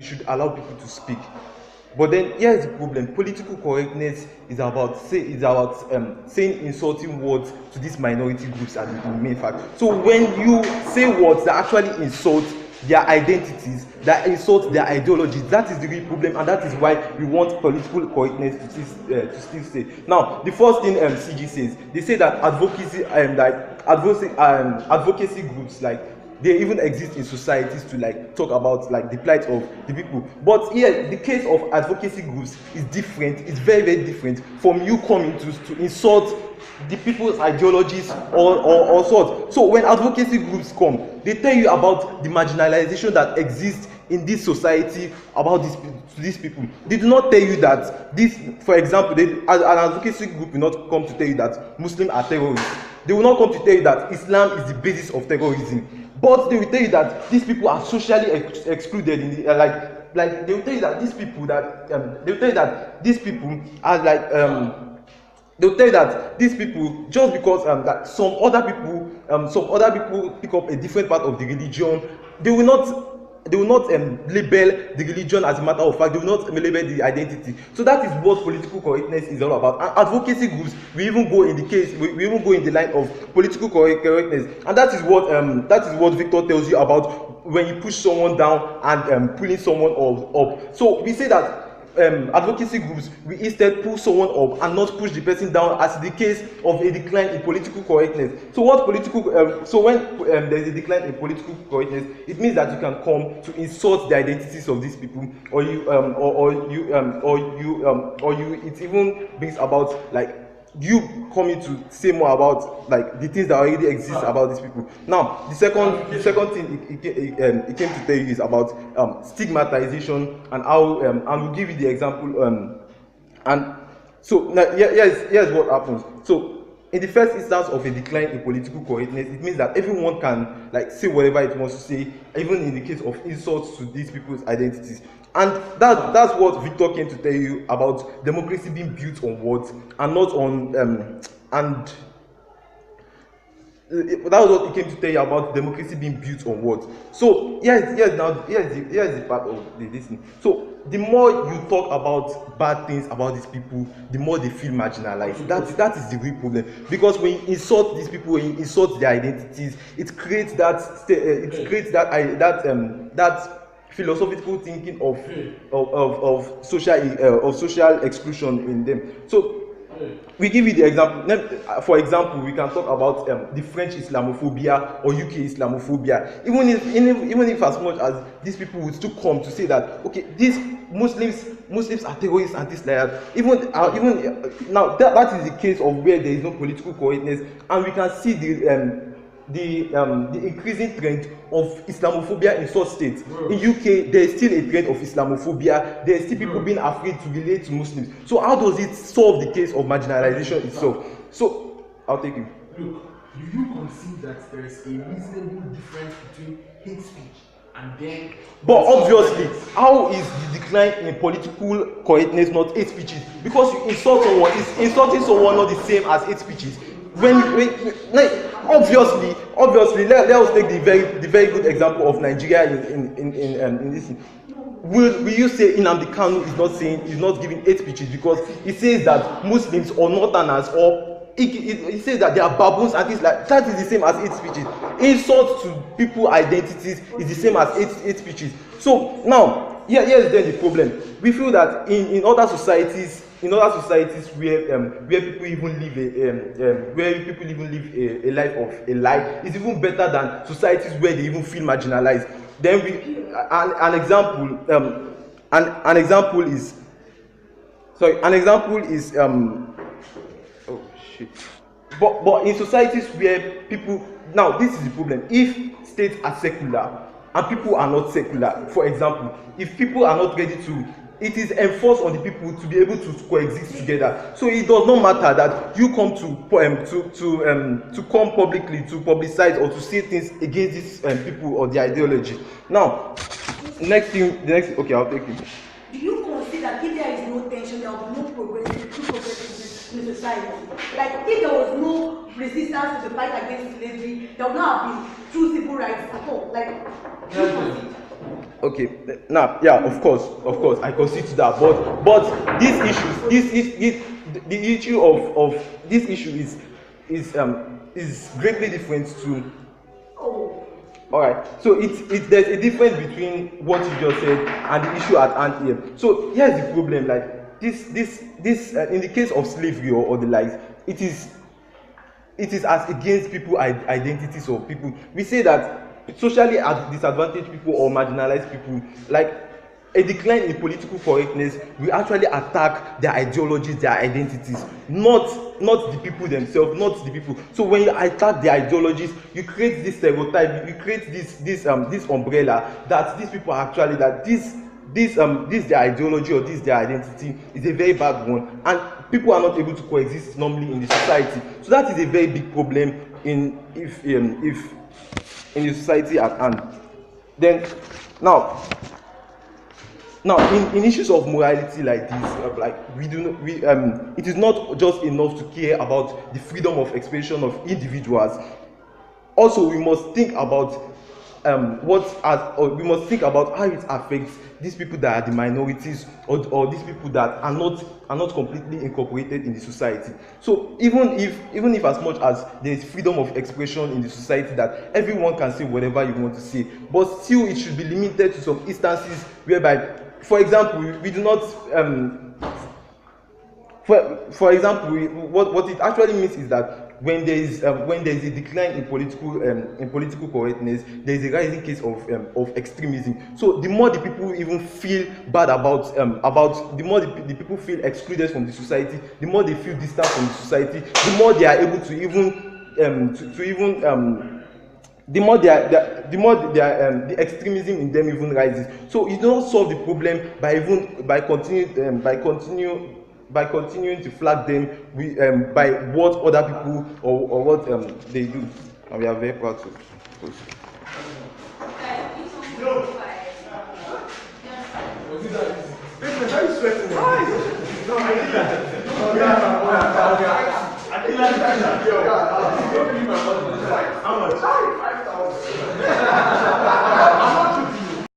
should allow people to speak. But then here's the problem: political correctness is about saying insulting words to these minority groups as the main fact. So when you say words that actually insult their identities, that insult their ideologies, that is the real problem, and that is why we want political correctness to still stay. Now, the first thing CG says, they say that advocacy groups, like, they even exist in societies to like talk about like the plight of the people. But here, the case of advocacy groups is different. It's very, very different from you coming to insult the people's ideologies or sort. So when advocacy groups come, they tell you about the marginalization that exists in this society about these people. They do not tell you that this, for example, an advocacy group will not come to tell you that Muslims are terrorists. They will not come to tell you that Islam is the basis of terrorism. But they will tell you that these people are socially excluded in the, like they will tell you that these people are like they will tell you that these people, just because that some other people pick up a different part of the religion, they will not label the religion as a matter of fact. They will not label the identity. So that is what political correctness is all about. And advocacy groups, we even go in the line of political correctness, and that is what Victor tells you about when you push someone down and pulling someone up. So we say that advocacy groups, we instead pull someone up and not push the person down, as the case of a decline in political correctness. So when there is a decline in political correctness, it means that you can come to insult the identities of these people, it even brings about like you coming to say more about like the things that already exist about these people. Now, the second thing it came to tell you is about stigmatization, and how and we'll give you the example. And so now, here's what happens. So in the first instance of a decline in political correctness, it means that everyone can like say whatever it wants to say, even in the case of insults to these people's identities. And that's what Victor came to tell you about democracy being built on words and not on that was what he came to tell you about democracy being built on words. So here's the part of this thing. So the more you talk about bad things about these people, the more they feel marginalized. That is the real problem. Because when you insult these people, when you insult their identities, it creates that philosophical thinking of social exclusion in them. So we give you the example. For example, we can talk about the French Islamophobia or UK Islamophobia. Even if as much as these people would still come to say that okay, these Muslims are terrorists and this like that. Even now that is the case of where there is no political correctness, and we can see the increasing trend of Islamophobia in such states. In UK, there is still a trend of Islamophobia. There is still people being afraid to relate to Muslims. So how does it solve the case of marginalization itself? So I'll take you. Look, do you concede that there is a reasonable difference between hate speech and then? But obviously, how is the decline in political correctness not hate speeches? Because you insult someone, is insulting someone not the same as hate speeches? Obviously, let us take the very good example of Nigeria in this. Will you say Nnamdi Kanu is not giving hate speeches because he says that Muslims or Northerners or he says that they are baboons and things like that is the same as hate speeches. Insult to people's identities is the same as hate speeches. So now here's then the problem. We feel that in other societies where people even live a life of a lie, is even better than societies where they even feel marginalized. Then an example is oh shit. But in societies where people, now this is the problem. If states are secular and people are not secular, for example, if people are not ready to, it is enforced on the people to be able to coexist together. So it does not matter that you come to come publicly to publicize or to say things against these people or their ideology. Now, okay, I'll take it. Do you consider that if there is no tension, there will be no progress in the society? Like if there was no resistance to the fight against slavery, there would not have been true civil rights at all. Like, do you consider? Okay, now, yeah, of course, I concede to that. But these issues, the issue of this issue is greatly different to. All right, so there's a difference between what you just said and the issue at hand here. So here's the problem, like this in the case of slavery or the likes, it is as against people identities of people. We say that socially disadvantaged people or marginalized people, like a decline in political correctness, we actually attack their ideologies, their identities, not the people themselves, not the people. So when you attack their ideologies, you create this stereotype, you create this umbrella that these people are actually, that this their ideology or this their identity is a very bad one, and people are not able to coexist normally in the society. So that is a very big problem in the society at hand. Then now in issues of morality like this, like it is not just enough to care about the freedom of expression of individuals. Also, we must think about we must think about how it affects these people that are the minorities, or these people that are not completely incorporated in the society. So even if as much as there is freedom of expression in the society, that everyone can say whatever you want to say, but still it should be limited to some instances whereby, for example, we do not for example, what it actually means is that when there is a decline in political correctness, there is a rising case of extremism. So the more the people even feel bad about the more the people feel excluded from the society, the more they feel distant from the society, the more they are able to even the extremism in them even rises. So you don't solve the problem by continuing to flag them by what other people or what they do, and we are very proud to proceed. No, I did that.